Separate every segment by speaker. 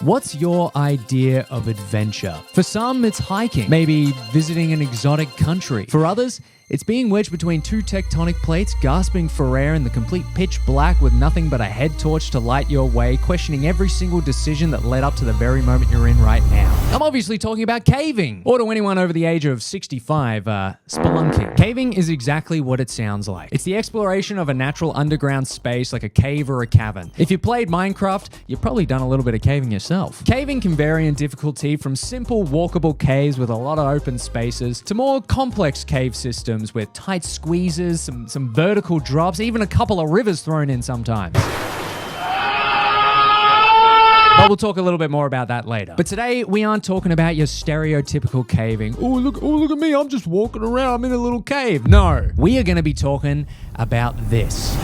Speaker 1: What's your idea of adventure? For some, it's hiking, maybe visiting an exotic country. For others, it's being wedged between two tectonic plates, gasping for air in the complete pitch black with nothing but a head torch to light your way, questioning every single decision that led up to the very moment you're in right now. I'm obviously talking about caving, or to anyone over the age of 65, spelunking. Caving is exactly what it sounds like. It's the exploration of a natural underground space like a cave or a cavern. If you played Minecraft, you've probably done a little bit of caving yourself. Caving can vary in difficulty from simple walkable caves with a lot of open spaces to more complex cave systems with tight squeezes, some vertical drops, even a couple of rivers thrown in sometimes. But we'll talk a little bit more about that later. But today, we aren't talking about your stereotypical caving. Oh, look at me, I'm just walking around, I'm in a little cave. No, we are going to be talking about this.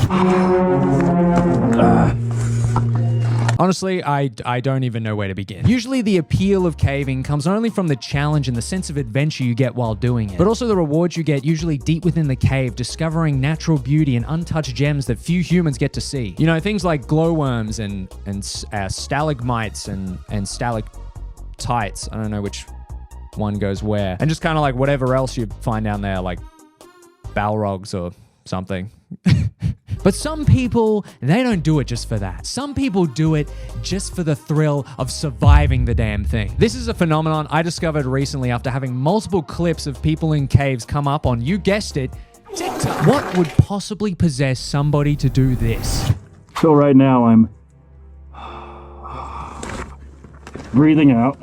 Speaker 1: Honestly, I don't even know where to begin. Usually the appeal of caving comes not only from the challenge and the sense of adventure you get while doing it, but also the rewards you get usually deep within the cave, discovering natural beauty and untouched gems that few humans get to see. You know, things like glowworms and stalagmites and stalactites. I don't know which one goes where. And just kind of like whatever else you find down there, like balrogs or something. But some people, they don't do it just for that. Some people do it just for the thrill of surviving the damn thing. This is a phenomenon I discovered recently after having multiple clips of people in caves come up on, you guessed it, TikTok. What would possibly possess somebody to do this?
Speaker 2: So right now I'm breathing out.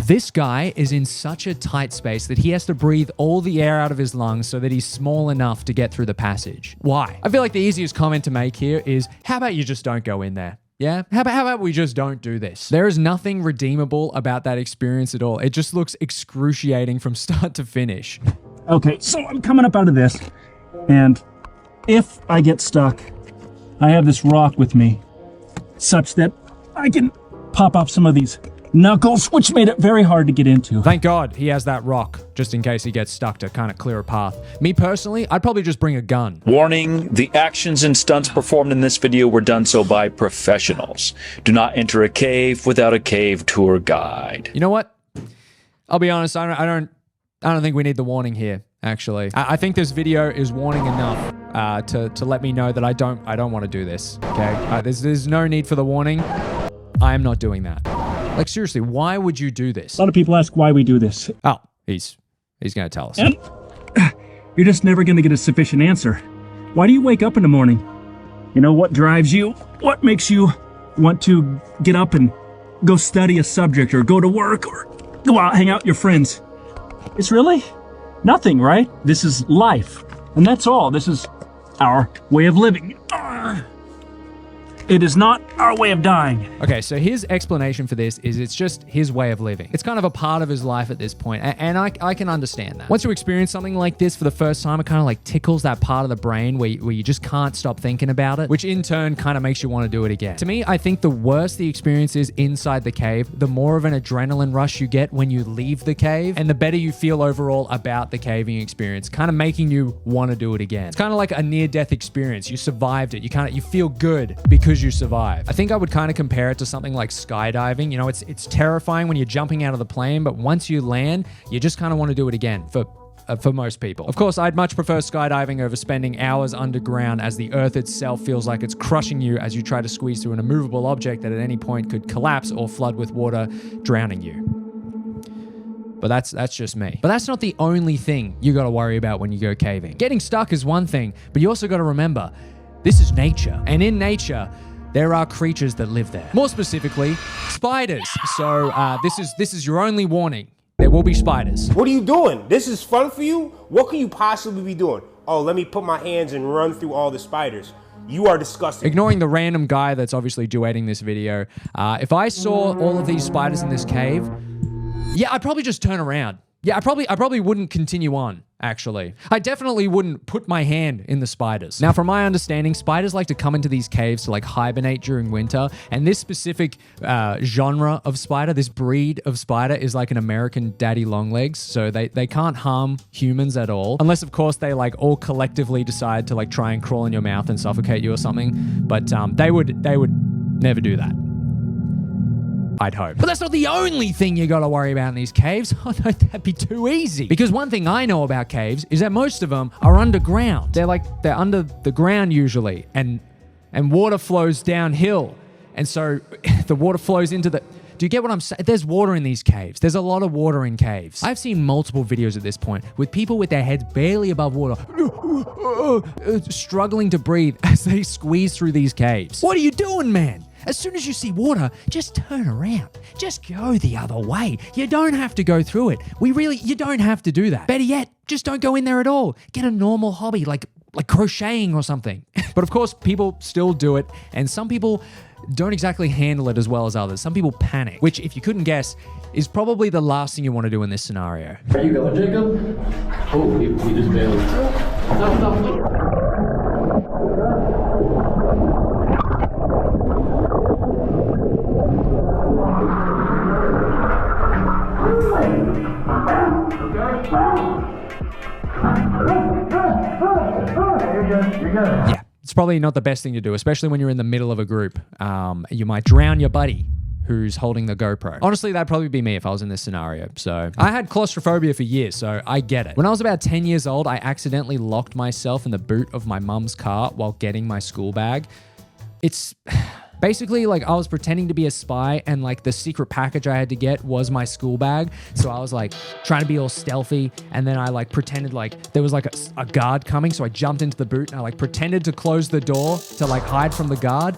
Speaker 1: This guy is in such a tight space that he has to breathe all the air out of his lungs so that he's small enough to get through the passage. Why? I feel like the easiest comment to make here is, how about you just don't go in there? Yeah? How about we just don't do this? There is nothing redeemable about that experience at all. It just looks excruciating from start to finish.
Speaker 2: Okay, so I'm coming up out of this, and if I get stuck, I have this rock with me, such that I can pop up some of these knuckles, which made it very hard to get into.
Speaker 1: Thank God he has that rock, just in case he gets stuck to kind of clear a path. Me personally, I'd probably just bring a gun.
Speaker 3: Warning, the actions and stunts performed in this video were done so by professionals. Do not enter a cave without a cave tour guide.
Speaker 1: You know what? I'll be honest, I don't think we need the warning here, actually. I think this video is warning enough to let me know that I don't want to do this, okay? There's no need for the warning. I am not doing that. Like, seriously, why would you do this?
Speaker 2: A lot of people ask why we do this.
Speaker 1: Oh, he's going to tell us.
Speaker 2: And you're just never going to get a sufficient answer. Why do you wake up in the morning? You know, what drives you? What makes you want to get up and go study a subject or go to work or go out, hang out with your friends? It's really nothing, right? This is life. And that's all. This is our way of living. It is not our way of dying.
Speaker 1: Okay, so his explanation for this is it's just his way of living. It's kind of a part of his life at this point, and I can understand that. Once you experience something like this for the first time, it kind of like tickles that part of the brain where you just can't stop thinking about it, which in turn kind of makes you want to do it again. To me, I think the worse the experience is inside the cave, the more of an adrenaline rush you get when you leave the cave, and the better you feel overall about the caving experience, kind of making you want to do it again. It's kind of like a near-death experience. You survived it. You feel good because you survived. I think I would kind of compare it to something like skydiving. You know, it's terrifying when you're jumping out of the plane, but once you land, you just kind of want to do it again for most people. Of course, I'd much prefer skydiving over spending hours underground as the earth itself feels like it's crushing you as you try to squeeze through an immovable object that at any point could collapse or flood with water, drowning you. But that's just me. But that's not the only thing you got to worry about when you go caving. Getting stuck is one thing, but you also got to remember, this is nature. And in nature, there are creatures that live there. More specifically, spiders. So this is your only warning. There will be spiders.
Speaker 4: What are you doing? This is fun for you? What can you possibly be doing? Oh, let me put my hands and run through all the spiders. You are disgusting.
Speaker 1: Ignoring the random guy that's obviously duetting this video, if I saw all of these spiders in this cave, yeah, I'd probably just turn around. Yeah, I probably wouldn't continue on actually. I definitely wouldn't put my hand in the spiders. Now, from my understanding, spiders like to come into these caves to like hibernate during winter, and this specific genre of spider, this breed of spider is like an American daddy longlegs, so they can't harm humans at all, unless of course they like all collectively decide to like try and crawl in your mouth and suffocate you or something, but they would never do that. I'd hope. But that's not the only thing you gotta worry about in these caves. Oh no, that'd be too easy. Because one thing I know about caves is that most of them are underground. They're under the ground usually, and water flows downhill. And so the water flows into the... Do you get what I'm saying? There's water in these caves. There's a lot of water in caves. I've seen multiple videos at this point with people with their heads barely above water, struggling to breathe as they squeeze through these caves. What are you doing, man? As soon as you see water, just turn around. Just go the other way. You don't have to go through it. You don't have to do that. Better yet, just don't go in there at all. Get a normal hobby like crocheting or something. But of course, people still do it, and some people don't exactly handle it as well as others. Some people panic, which, if you couldn't guess, is probably the last thing you want to do in this scenario.
Speaker 5: Are you going, Jacob? Oh, he just bailed. No.
Speaker 1: Yeah, it's probably not the best thing to do, especially when you're in the middle of a group. You might drown your buddy who's holding the GoPro. Honestly, that'd probably be me if I was in this scenario. So I had claustrophobia for years, so I get it. When I was about 10 years old, I accidentally locked myself in the boot of my mum's car while getting my school bag. It's... Basically, like, I was pretending to be a spy, and like the secret package I had to get was my school bag. So I was like trying to be all stealthy, and then I like pretended like there was like a guard coming. So I jumped into the boot and I like pretended to close the door to like hide from the guard.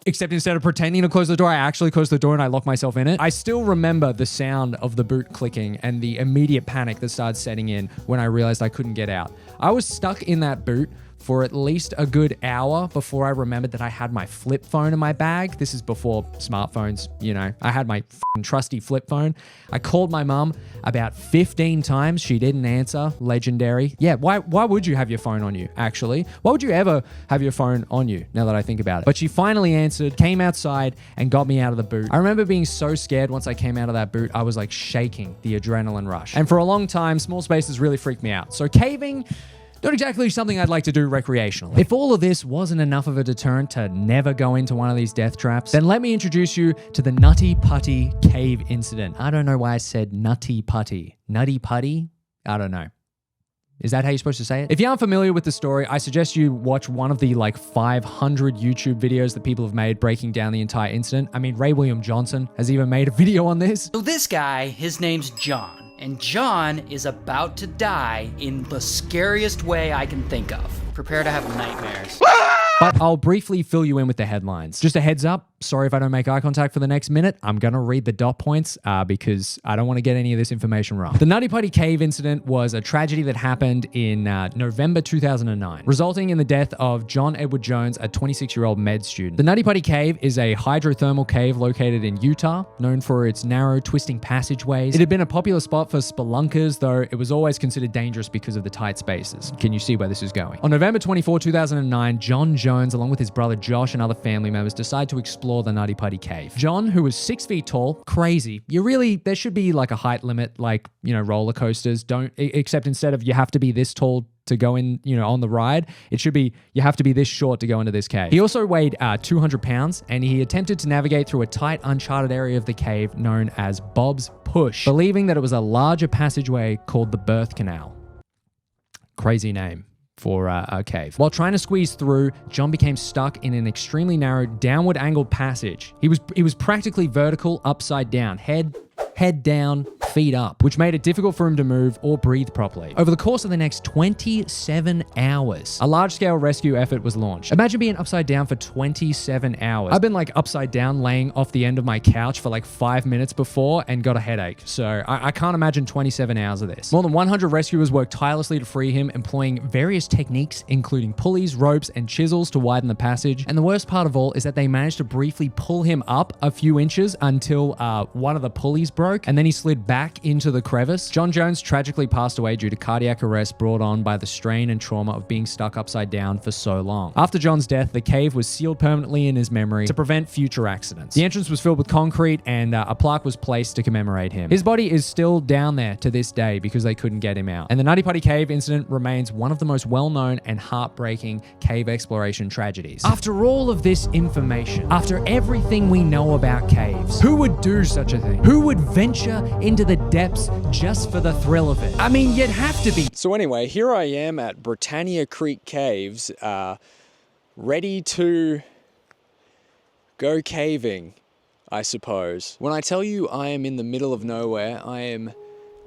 Speaker 1: Except instead of pretending to close the door, I actually closed the door and I locked myself in it. I still remember the sound of the boot clicking and the immediate panic that started setting in when I realized I couldn't get out. I was stuck in that boot for at least a good hour before I remembered that I had my flip phone in my bag. This is before smartphones, you know. I had my f***ing trusty flip phone. I called my mum about 15 times. She didn't answer. Legendary. Yeah, why would you have your phone on you, actually? Why would you ever have your phone on you, now that I think about it? But she finally answered, came outside, and got me out of the boot. I remember being so scared once I came out of that boot, I was like shaking, the adrenaline rush. And for a long time, small spaces really freaked me out. So caving... not exactly something I'd like to do recreationally. If all of this wasn't enough of a deterrent to never go into one of these death traps, then let me introduce you to the Nutty Putty cave incident. I don't know why I said Nutty Putty. Nutty Putty? I don't know. Is that how you're supposed to say it? If you aren't familiar with the story, I suggest you watch one of the like 500 YouTube videos that people have made breaking down the entire incident. I mean, Ray William Johnson has even made a video on this.
Speaker 6: So this guy, his name's John. And John is about to die in the scariest way I can think of. Prepare to have nightmares.
Speaker 1: But I'll briefly fill you in with the headlines. Just a heads up, sorry if I don't make eye contact for the next minute. I'm going to read the dot points because I don't want to get any of this information wrong. The Nutty Putty cave incident was a tragedy that happened in November 2009, resulting in the death of John Edward Jones, a 26-year-old med student. The Nutty Putty cave is a hydrothermal cave located in Utah, known for its narrow, twisting passageways. It had been a popular spot for spelunkers, though it was always considered dangerous because of the tight spaces. Can you see where this is going? On November 24, 2009, John Jones, along with his brother Josh and other family members, decided to explore the Nutty Putty cave. John, who was 6 feet tall, crazy. There should be like a height limit, like, you know, roller coasters. Except instead of you have to be this tall to go in, you know, on the ride, it should be you have to be this short to go into this cave. He also weighed 200 pounds, and he attempted to navigate through a tight, uncharted area of the cave known as Bob's Push, believing that it was a larger passageway called the Birth Canal. Crazy name for a cave. While trying to squeeze through, John became stuck in an extremely narrow, downward angled passage. He was practically vertical, upside down, head down, feet up, which made it difficult for him to move or breathe properly. Over the course of the next 27 hours, a large-scale rescue effort was launched. Imagine being upside down for 27 hours. I've been like upside down laying off the end of my couch for like 5 minutes before and got a headache. So I can't imagine 27 hours of this. More than 100 rescuers worked tirelessly to free him, employing various techniques, including pulleys, ropes, and chisels to widen the passage. And the worst part of all is that they managed to briefly pull him up a few inches until one of the pulleys broke, and then he slid back back into the crevice. John Jones tragically passed away due to cardiac arrest brought on by the strain and trauma of being stuck upside down for so long. After John's death, the cave was sealed permanently in his memory to prevent future accidents. The entrance was filled with concrete and a plaque was placed to commemorate him. His body is still down there to this day because they couldn't get him out. And the Nutty Putty Cave incident remains one of the most well-known and heartbreaking cave exploration tragedies. After all of this information, after everything we know about caves, who would do such a thing? Who would venture into the depths just for the thrill of it? I mean, you'd have to be.
Speaker 7: So anyway, here I am at Britannia Creek Caves, ready to go caving, I suppose. When I tell you I am in the middle of nowhere, I am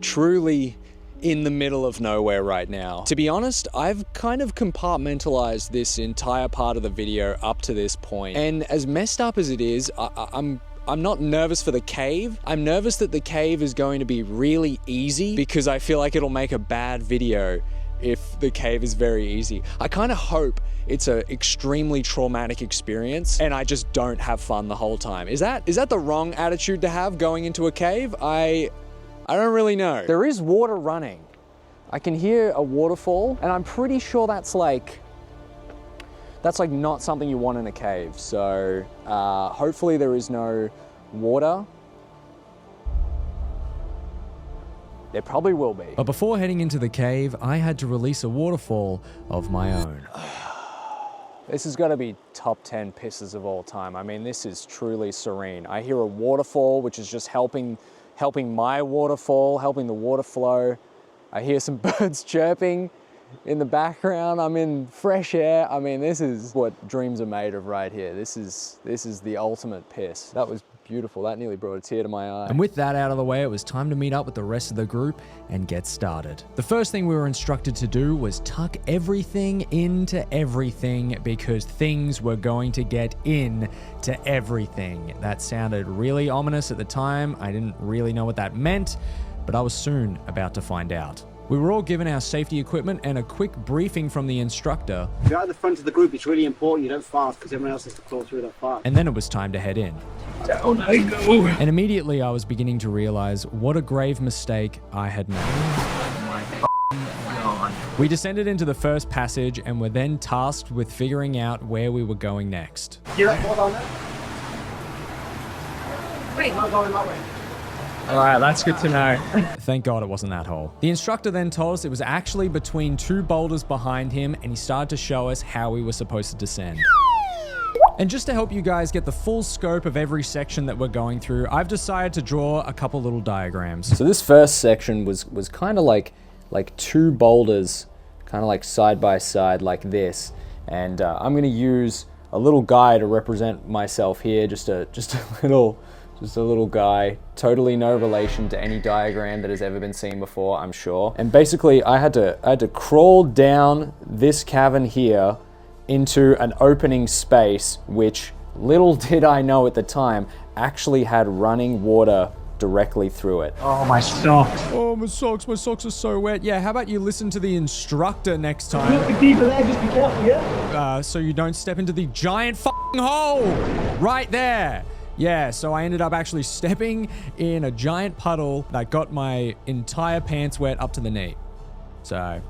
Speaker 7: truly in the middle of nowhere right now. To be honest, I've kind of compartmentalized this entire part of the video up to this point. And as messed up as it is, I'm not nervous for the cave. I'm nervous that the cave is going to be really easy because I feel like it'll make a bad video if the cave is very easy. I kind of hope it's an extremely traumatic experience and I just don't have fun the whole time. Is that the wrong attitude to have going into a cave? I don't really know. There is water running. I can hear a waterfall and I'm pretty sure that's like not something you want in a cave. So hopefully there is no water. There probably will be.
Speaker 1: But before heading into the cave, I had to release a waterfall of my own.
Speaker 7: This has got to be top 10 pisses of all time. I mean, this is truly serene. I hear a waterfall, which is just helping my waterfall, helping the water flow. I hear some birds chirping in the background. I'm in fresh air. I mean, this is what dreams are made of right here. This is the ultimate piss. That was beautiful. That nearly brought a tear to my eye.
Speaker 1: And with that out of the way, it was time to meet up with the rest of the group and get started. The first thing we were instructed to do was tuck everything into everything because things were going to get into everything. That sounded really ominous at the time. I didn't really know what that meant, but I was soon about to find out. We were all given our safety equipment and a quick briefing from the instructor.
Speaker 8: If you're at the front of the group, it's really important you don't fast because everyone else has to crawl through that fast.
Speaker 1: And then it was time to head in.
Speaker 8: Down I go.
Speaker 1: And immediately I was beginning to realize what a grave mistake I had made.
Speaker 8: Oh my God.
Speaker 1: We descended into the first passage and were then tasked with figuring out where we were going next.
Speaker 8: You that hole down there? Wait, not going that way.
Speaker 1: All right, that's good to know. Thank God it wasn't that hole. The instructor then told us it was actually between two boulders behind him, and he started to show us how we were supposed to descend. And just to help you guys get the full scope of every section that we're going through, I've decided to draw a couple little diagrams.
Speaker 7: So this first section was kind of like two boulders, kind of like side by side like this. And I'm going to use a little guy to represent myself here, just a little guy, totally no relation to any diagram that has ever been seen before, I'm sure. And basically I had to crawl down this cavern here into an opening space, which little did I know at the time actually had running water directly through it.
Speaker 8: Oh, my socks.
Speaker 1: Oh, my socks are so wet. Yeah, how about you listen to the instructor next time?
Speaker 8: Look deeper there, just be careful, yeah?
Speaker 1: So you don't step into the giant f***ing hole right there. Yeah, so I ended up actually stepping in a giant puddle that got my entire pants wet up to the knee. So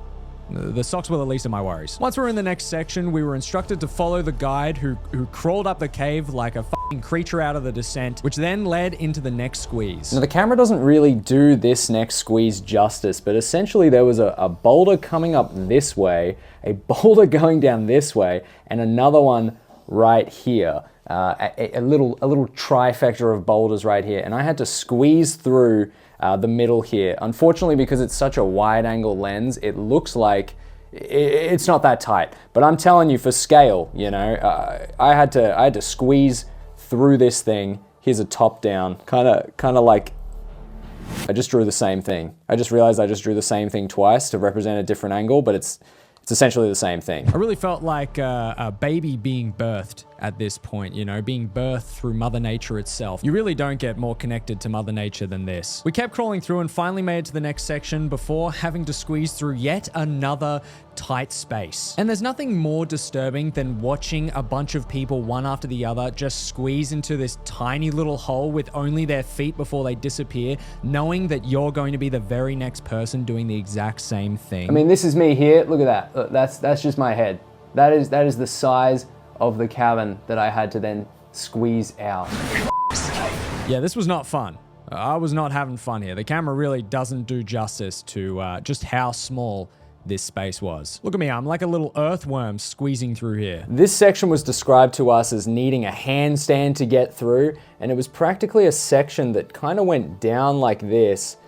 Speaker 1: the socks were the least of my worries. Once we were in the next section, we were instructed to follow the guide who crawled up the cave like a f***ing creature out of the descent, which then led into the next squeeze.
Speaker 7: Now the camera doesn't really do this next squeeze justice, but essentially there was a boulder coming up this way, a boulder going down this way, and another one right here. A little trifecta of boulders right here, and I had to squeeze through the middle here. Unfortunately, because it's such a wide angle lens, it looks like it's not that tight. But I'm telling you, for scale, you know, I had to squeeze through this thing. Here's a top down, kind of like I just drew the same thing. I just realized I just drew the same thing twice to represent a different angle, but it's essentially the same thing.
Speaker 1: I really felt like a baby being birthed at this point, you know, being birthed through Mother Nature itself. You really don't get more connected to Mother Nature than this. We kept crawling through and finally made it to the next section before having to squeeze through yet another tight space. And there's nothing more disturbing than watching a bunch of people, one after the other, just squeeze into this tiny little hole with only their feet before they disappear, knowing that you're going to be the very next person doing the exact same thing.
Speaker 9: I mean, this is me here. Look at that. Look, that's just my head. That is the size of the cavern that I had to then squeeze out.
Speaker 1: Yeah, this was not fun. I was not having fun here. The camera really doesn't do justice to just how small this space was. Look at me, I'm like a little earthworm squeezing through here.
Speaker 9: This section was described to us as needing a handstand to get through, and it was practically a section that kind of went down like this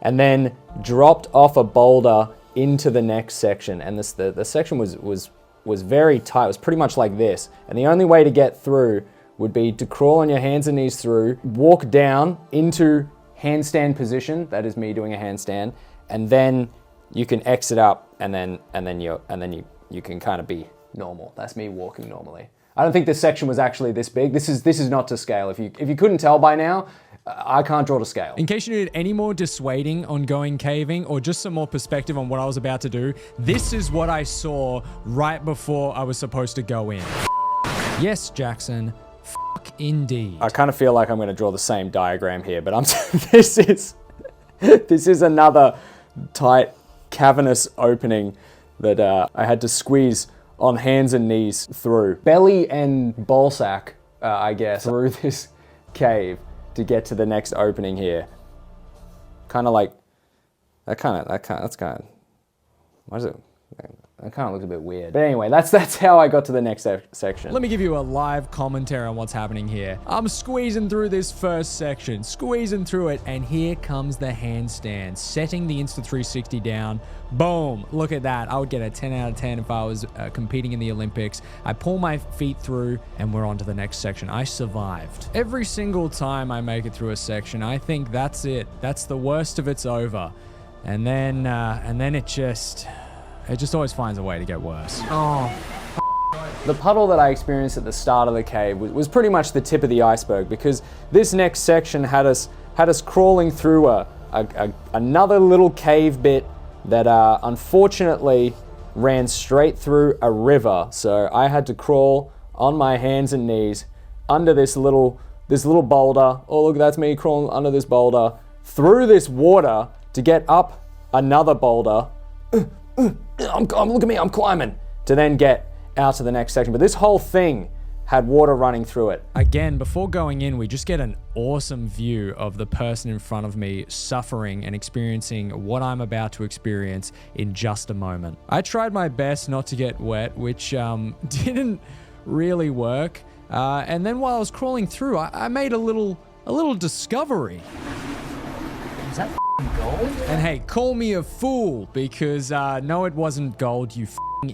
Speaker 9: and then dropped off a boulder into the next section. And the section was very tight. It was pretty much like this. And the only way to get through would be to crawl on your hands and knees through, walk down into handstand position. That is me doing a handstand. And then you can exit up and then you can kind of be normal. That's me walking normally. I don't think this section was actually this big. This is not to scale. If you couldn't tell by now, I can't draw to scale.
Speaker 1: In case you needed any more dissuading on going caving or just some more perspective on what I was about to do, this is what I saw right before I was supposed to go in. Yes, Jackson, indeed.
Speaker 9: I kind of feel like I'm going to draw the same diagram here, but this is another tight cavernous opening that I had to squeeze on hands and knees through. Belly and ballsack, I guess, through this cave to get to the next opening here. Kind of like, that's kind of, why is it? That kind of looks a bit weird. But anyway, that's how I got to the next section.
Speaker 1: Let me give you a live commentary on what's happening here. I'm squeezing through this first section, squeezing through it, and here comes the handstand, setting the Insta360 down. Boom, look at that. I would get a 10 out of 10 if I was competing in the Olympics. I pull my feet through and we're on to the next section. I survived. Every single time I make it through a section, I think that's it. That's the worst of it's over. And then it just always finds a way to get worse.
Speaker 9: Oh. The puddle that I experienced at the start of the cave was pretty much the tip of the iceberg, because this next section had us crawling through another little cave bit that unfortunately ran straight through a river. So I had to crawl on my hands and knees under this little boulder. Oh, look, that's me crawling under this boulder, through this water to get up another boulder. Look at me, I'm climbing, to then get out to the next section. But this whole thing had water running through it.
Speaker 1: Again, before going in, we just get an awesome view of the person in front of me suffering and experiencing what I'm about to experience in just a moment. I tried my best not to get wet, which didn't really work. And then while I was crawling through, I made a little discovery.
Speaker 6: Is that gold?
Speaker 1: And hey, call me a fool, because no, it wasn't gold, you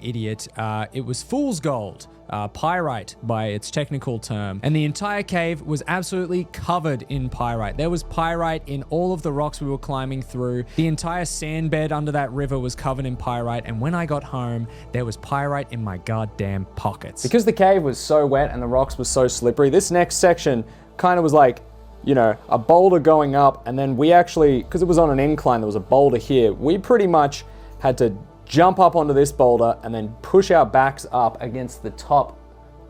Speaker 1: idiot. It was fool's gold. Pyrite by its technical term. And the entire cave was absolutely covered in pyrite. There was pyrite in all of the rocks we were climbing through. The entire sand bed under that river was covered in pyrite. And when I got home, there was pyrite in my goddamn pockets.
Speaker 9: Because the cave was so wet and the rocks were so slippery, this next section kind of was like, you know, a boulder going up, and then we actually, because it was on an incline, there was a boulder here. We pretty much had to jump up onto this boulder and then push our backs up against the top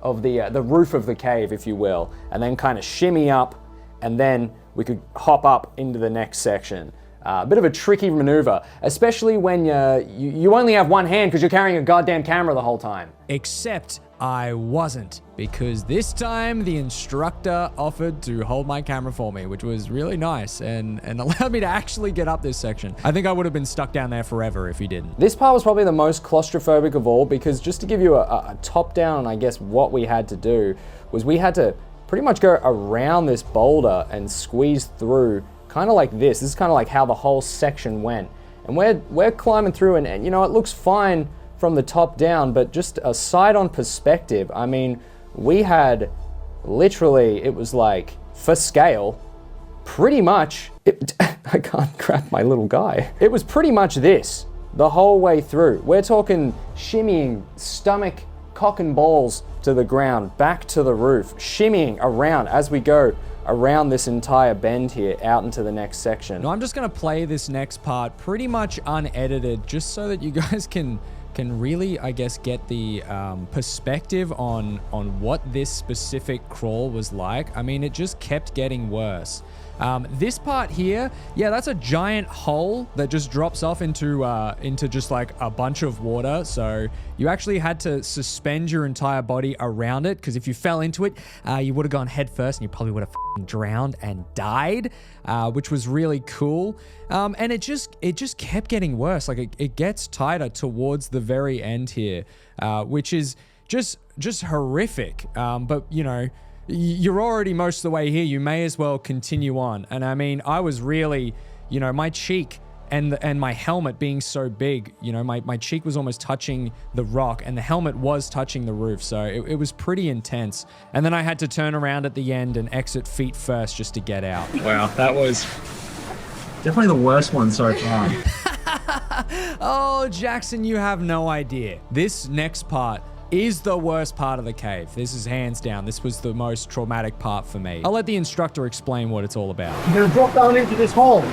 Speaker 9: of the roof of the cave, if you will, and then kind of shimmy up, and then we could hop up into the next section. A bit of a tricky maneuver, especially when you only have one hand because you're carrying a goddamn camera the whole time.
Speaker 1: Except I wasn't, because this time the instructor offered to hold my camera for me, which was really nice and allowed me to actually get up this section. I think I would have been stuck down there forever if he didn't.
Speaker 9: This part was probably the most claustrophobic of all, because just to give you a top down on, I guess, what we had to do was we had to pretty much go around this boulder and squeeze through, kind of like this. This is kind of like how the whole section went. And we're climbing through, and you know, it looks fine from the top down, but just a side-on perspective, I mean, we had literally, it was like, for scale, pretty much, I can't grab my little guy. It was pretty much this the whole way through. We're talking shimmying, stomach cock and balls to the ground, back to the roof, shimmying around as we go around this entire bend here out into the next section. Now I'm just gonna play this next part pretty much unedited, just so that you guys can really, I guess, get the perspective on what this specific crawl was like. I mean, it just kept getting worse. This part here, yeah, that's a giant hole that just drops off into just like a bunch of water. So you actually had to suspend your entire body around it, because if you fell into it, you would have gone head first and you probably would have drowned and died, which was really cool. And it just kept getting worse. Like it gets tighter towards the very end here, which is just horrific. But you know, you're already most of the way here. You may as well continue on. And I mean, I was really, you know, my cheek and my helmet being so big, you know, my cheek was almost touching the rock and the helmet was touching the roof. So it was pretty intense. And then I had to turn around at the end and exit feet first just to get out.
Speaker 2: Wow, that was definitely the worst one so far.
Speaker 1: Oh, Jackson, you have no idea. This next part is the worst part of the cave. This is hands down. This was the most traumatic part for me. I'll let the instructor explain what it's all about.
Speaker 8: You're going to drop down into this hole.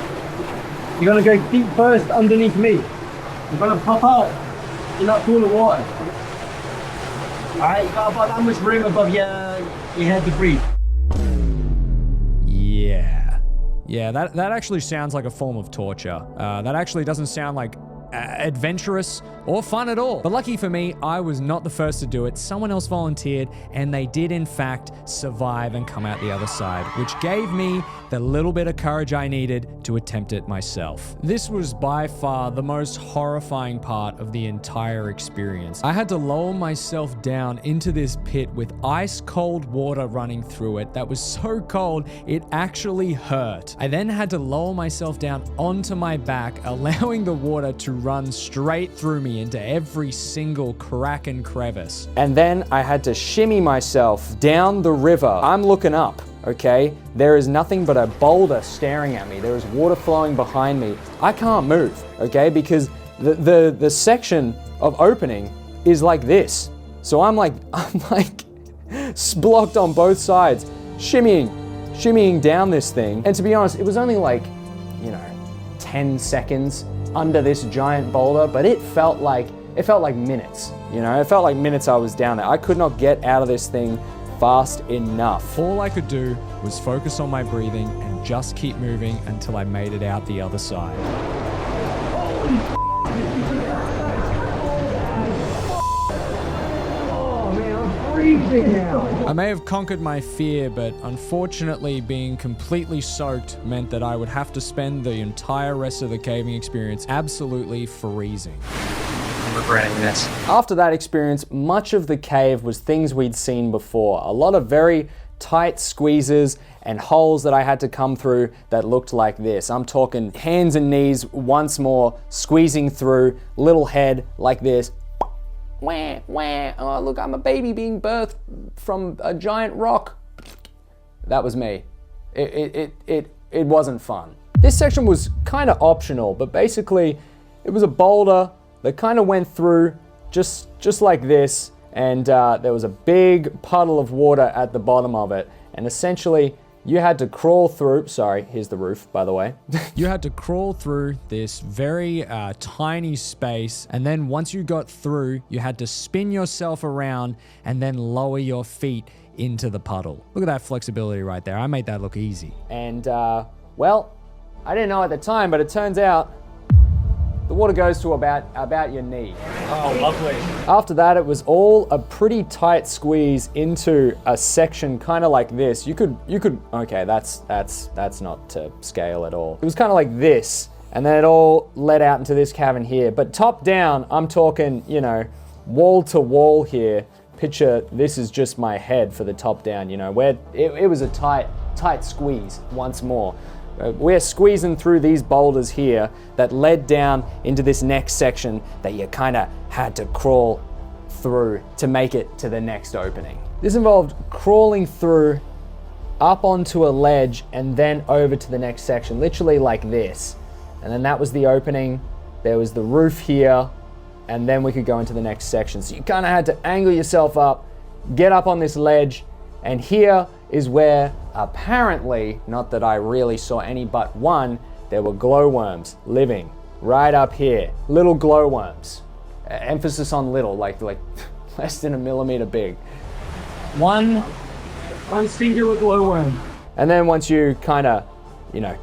Speaker 8: You're going to go feet first underneath me. You're going to pop out in that pool of water. Alright, you got about that much room above your head to breathe.
Speaker 1: Yeah, that actually sounds like a form of torture. That actually doesn't sound like adventurous or fun at all. But lucky for me, I was not the first to do it. Someone else volunteered, and they did in fact survive and come out the other side, which gave me the little bit of courage I needed to attempt it myself. This was by far the most horrifying part of the entire experience. I had to lower myself down into this pit with ice cold water running through it that was so cold it actually hurt. I then had to lower myself down onto my back, allowing the water to run straight through me into every single crack and crevice.
Speaker 9: And then I had to shimmy myself down the river. I'm looking up, okay? There is nothing but a boulder staring at me. There is water flowing behind me. I can't move, okay? Because the section of opening is like this. So I'm like blocked on both sides, shimmying down this thing. And to be honest, it was only like, 10 seconds under this giant boulder, but it felt like minutes. It felt like minutes I was down there. I could not get out of this thing fast enough.
Speaker 1: All I could do was focus on my breathing and just keep moving until I made it out the other side. I may have conquered my fear, but unfortunately being completely soaked meant that I would have to spend the entire rest of the caving experience absolutely freezing.
Speaker 5: I'm regretting this.
Speaker 9: After that experience, much of the cave was things we'd seen before. A lot of very tight squeezes and holes that I had to come through that looked like this. I'm talking hands and knees once more, squeezing through, little head like this. Wah, wah. Oh, look, I'm a baby being birthed from a giant rock. That was me. It wasn't fun. This section was kind of optional, but basically it was a boulder that kind of went through just like this, and there was a big puddle of water at the bottom of it, and essentially you had to crawl through, sorry, here's the roof, by the way.
Speaker 1: You had to crawl through this very tiny space, and then once you got through, you had to spin yourself around and then lower your feet into the puddle. Look at that flexibility right there. I made that look easy.
Speaker 9: And, well, I didn't know at the time, but it turns out the water goes to about your knee.
Speaker 2: Oh, lovely.
Speaker 9: After that, it was all a pretty tight squeeze into a section kind of like this. You could, okay, that's not to scale at all. It was kind of like this, and then it all led out into this cavern here. But top down, I'm talking, wall to wall here. Picture this is just my head for the top down, where it was a tight squeeze once more. We're squeezing through these boulders here that led down into this next section that you kind of had to crawl through to make it to the next opening. This involved crawling through up onto a ledge and then over to the next section, literally like this. And then that was the opening. There was the roof here, and then we could go into the next section. So you kind of had to angle yourself up, get up on this ledge, and here is where apparently, not that I really saw any but one, there were glowworms living right up here. Little glowworms. Emphasis on little, like less than a millimeter big.
Speaker 8: One singular glowworm.
Speaker 9: And then once you kind of,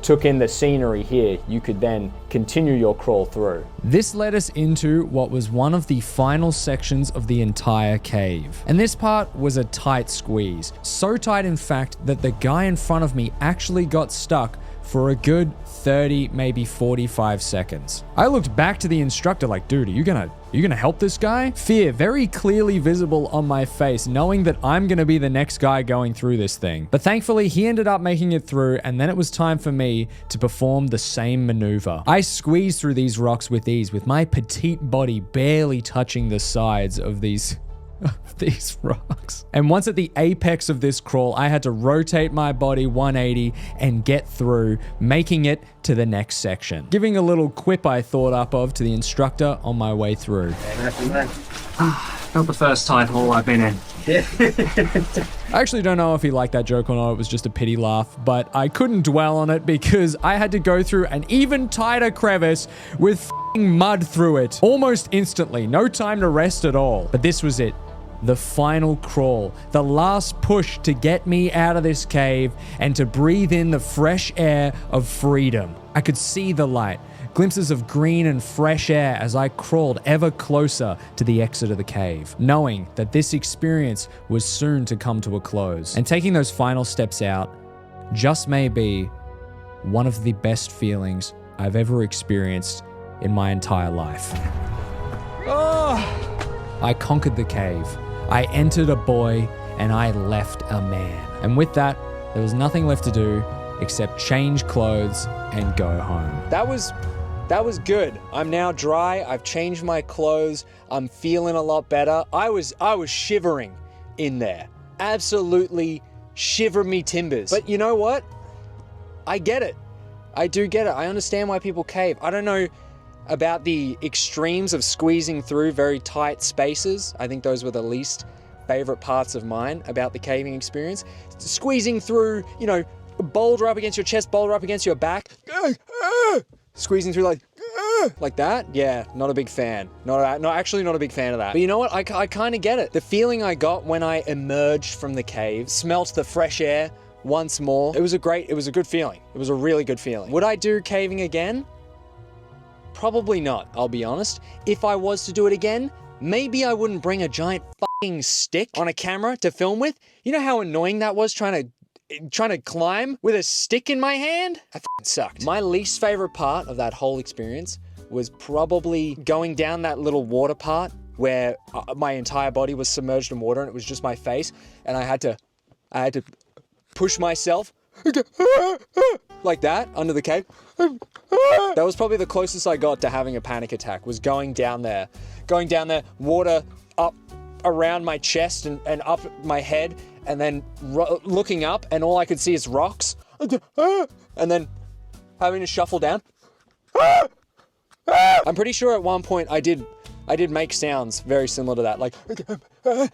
Speaker 9: took in the scenery here, you could then continue your crawl through.
Speaker 1: This led us into what was one of the final sections of the entire cave. And this part was a tight squeeze. So tight, in fact, that the guy in front of me actually got stuck for a good 30, maybe 45 seconds. I looked back to the instructor like, dude, are you gonna help this guy? Fear very clearly visible on my face, knowing that I'm gonna be the next guy going through this thing. But thankfully, he ended up making it through, and then it was time for me to perform the same maneuver. I squeezed through these rocks with ease, with my petite body barely touching the sides of these rocks. And once at the apex of this crawl, I had to rotate my body 180 and get through, making it to the next section. Giving a little quip I thought up of to the instructor on my way through.
Speaker 2: Not the first tight hole I've been in.
Speaker 1: I actually don't know if he liked that joke or not, it was just a pity laugh, but I couldn't dwell on it because I had to go through an even tighter crevice with f***ing mud through it almost instantly, no time to rest at all. But this was it. The final crawl, the last push to get me out of this cave and to breathe in the fresh air of freedom. I could see the light, glimpses of green and fresh air as I crawled ever closer to the exit of the cave, knowing that this experience was soon to come to a close. And taking those final steps out just may be one of the best feelings I've ever experienced in my entire life. I conquered the cave. I entered a boy and I left a man. And with that, there was nothing left to do except change clothes and go home.
Speaker 7: That was good. I'm now dry. I've changed my clothes. I'm feeling a lot better. I was shivering in there. Absolutely shiver me timbers. But you know what? I get it. I do get it. I understand why people cave. I don't know about the extremes of squeezing through very tight spaces. I think those were the least favorite parts of mine about the caving experience. Squeezing through, a boulder up against your chest, boulder up against your back. Squeezing through like that. Yeah, not a big fan. Actually not a big fan of that. But you know what? I kind of get it. The feeling I got when I emerged from the cave, smelt the fresh air once more. It was a good feeling. It was a really good feeling. Would I do caving again? Probably not, I'll be honest. If I was to do it again, maybe I wouldn't bring a giant fucking stick on a camera to film with. You know how annoying that was trying to climb with a stick in my hand? That fucking sucked. My least favorite part of that whole experience was probably going down that little water part where my entire body was submerged in water and it was just my face, and I had to push myself like that under the cave. That was probably the closest I got to having a panic attack, was going down there, water up around my chest and up my head, and then looking up and all I could see is rocks, and then having to shuffle down. I'm pretty sure at one point I did make sounds very similar to that, like, because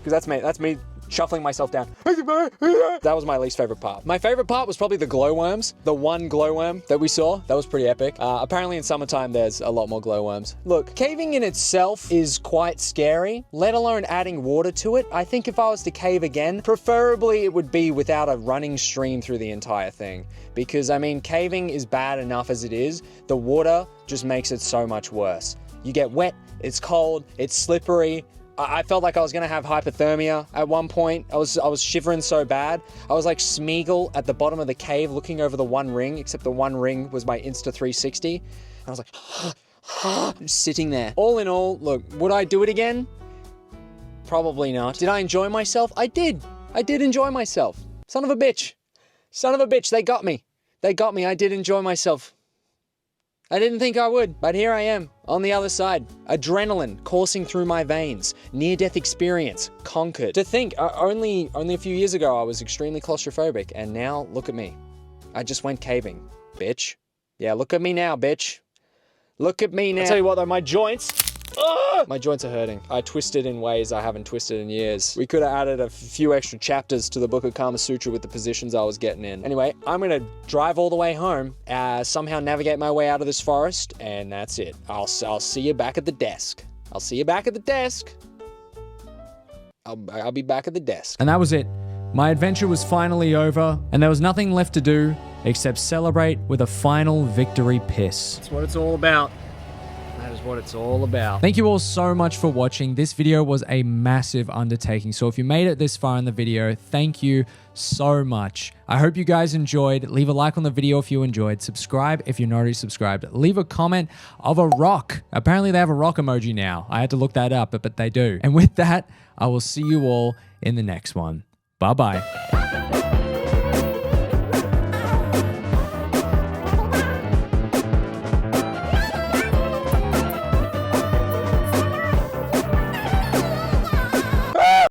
Speaker 7: that's me shuffling myself down. That was my least favorite part. My favorite part was probably the glowworms. The one glowworm that we saw, that was pretty epic. Apparently in summertime, there's a lot more glowworms. Look, caving in itself is quite scary, let alone adding water to it. I think if I was to cave again, preferably it would be without a running stream through the entire thing. Because, I mean, caving is bad enough as it is. The water just makes it so much worse. You get wet, it's cold, it's slippery. I felt like I was gonna have hypothermia at one point. I was shivering so bad. I was like Smeagol at the bottom of the cave looking over the one ring, except the one ring was my Insta360. And I was like, sitting there. All in all, look, would I do it again? Probably not. Did I enjoy myself? I did. I did enjoy myself. Son of a bitch. Son of a bitch, they got me. They got me, I did enjoy myself. I didn't think I would, but here I am, on the other side. Adrenaline coursing through my veins. Near-death experience, conquered. To think, only a few years ago I was extremely claustrophobic, and now, look at me. I just went caving, bitch. Yeah, look at me now, bitch. Look at me now. I'll tell you what though, my joints, my joints are hurting. I twisted in ways I haven't twisted in years. We could have added a few extra chapters to the Book of Kama Sutra with the positions I was getting in. Anyway, I'm gonna drive all the way home, somehow navigate my way out of this forest, and that's it. I'll see you back at the desk. I'll see you back at the desk. I'll be back at the desk.
Speaker 1: And that was it. My adventure was finally over, and there was nothing left to do except celebrate with a final victory piss.
Speaker 7: That's what it's all about. That is what it's all about.
Speaker 1: Thank you all so much for watching. This video was a massive undertaking, so if you made it this far in the video, thank you so much. I hope you guys enjoyed. Leave a like on the video if you enjoyed. Subscribe if you're not already subscribed. Leave a comment of a rock. Apparently they have a rock emoji now. I had to look that up, but they do. And with that, I will see you all in the next one. Bye-bye.